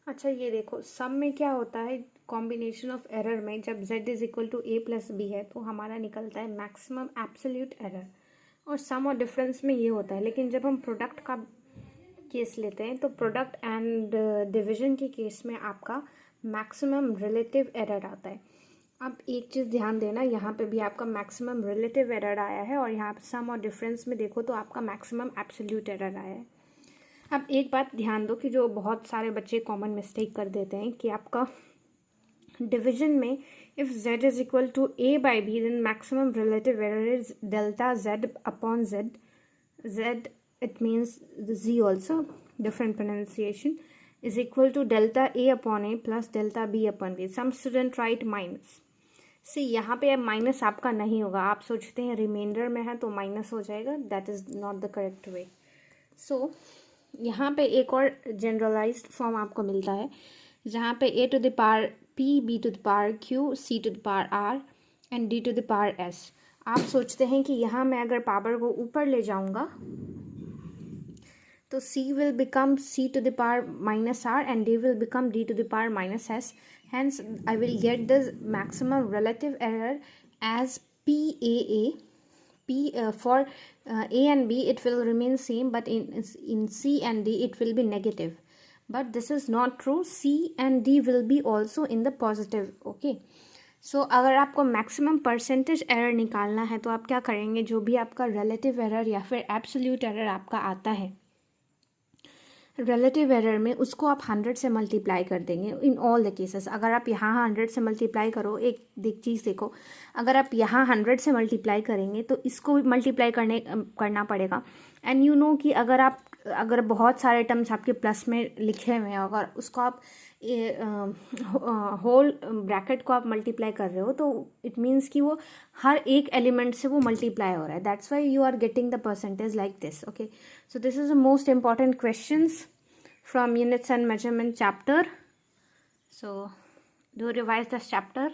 अच्छा ये देखो, सम में क्या होता है, कॉम्बिनेशन ऑफ एरर में जब z is equal to a plus B है तो हमारा निकलता है मैक्सिमम एब्सोल्यूट एरर, और सम और डिफरेंस में ये होता है। लेकिन जब हम प्रोडक्ट का केस लेते हैं तो प्रोडक्ट एंड डिवीजन के केस में आपका मैक्सिमम रिलेटिव एरर आता है। अब एक चीज़ ध्यान देना, यहाँ पे भी आपका मैक्सिमम रिलेटिव एरर आया है, और यहाँ पे सम और डिफरेंस में देखो तो आपका मैक्सिमम एब्सोल्यूट एरर आया है। अब एक बात ध्यान दो कि जो बहुत सारे बच्चे कॉमन मिस्टेक कर देते हैं कि आपका डिवीजन में if z is equal to a by b then maximum relative error is delta z upon z, z it means the z also, different pronunciation, is equal to delta a upon a plus delta b upon b. Some student write minus. See यहाँ पे अब minus आपका नहीं होगा, आप सोचते हैं reminder में है तो माइनस हो जाएगा, that is not the correct way. So यहाँ पे एक और जनरलाइज्ड फॉर्म आपको मिलता है जहाँ पे a to the power p, b to the power q, c to the power r and d to the power s। आप सोचते हैं कि यहाँ मैं अगर पावर को ऊपर ले जाऊँगा तो c will become c to the power minus r and d will become d to the power minus s. Hence, I will get the maximum relative error as PAA. For A and B it will remain same, but in C and D it will be negative. But this is not true. C and D will be also in the positive. Okay. सो अगर आपको maximum percentage error निकालना है तो आप क्या करेंगे, जो भी आपका रिलेटिव एरर या फिर एब्सोल्यूट एरर आपका आता है रिलेटिव एरर में, उसको आप 100 से मल्टीप्लाई कर देंगे इन ऑल द केसेस। अगर आप यहाँ 100 से मल्टीप्लाई करो, एक चीज़ देखो, अगर आप यहाँ 100 से मल्टीप्लाई करेंगे तो इसको भी मल्टीप्लाई करना पड़ेगा। एंड यू नो कि अगर बहुत सारे टर्म्स आपके प्लस में लिखे हुए हैं, अगर उसको आप होल ब्रैकेट को आप मल्टीप्लाई कर रहे हो तो इट मीन्स कि वो हर एक एलिमेंट से वो मल्टीप्लाई हो रहा है, that's why you are getting the percentage like this. Okay, so this is the most important questions from units and measurement chapter. So do revise this chapter.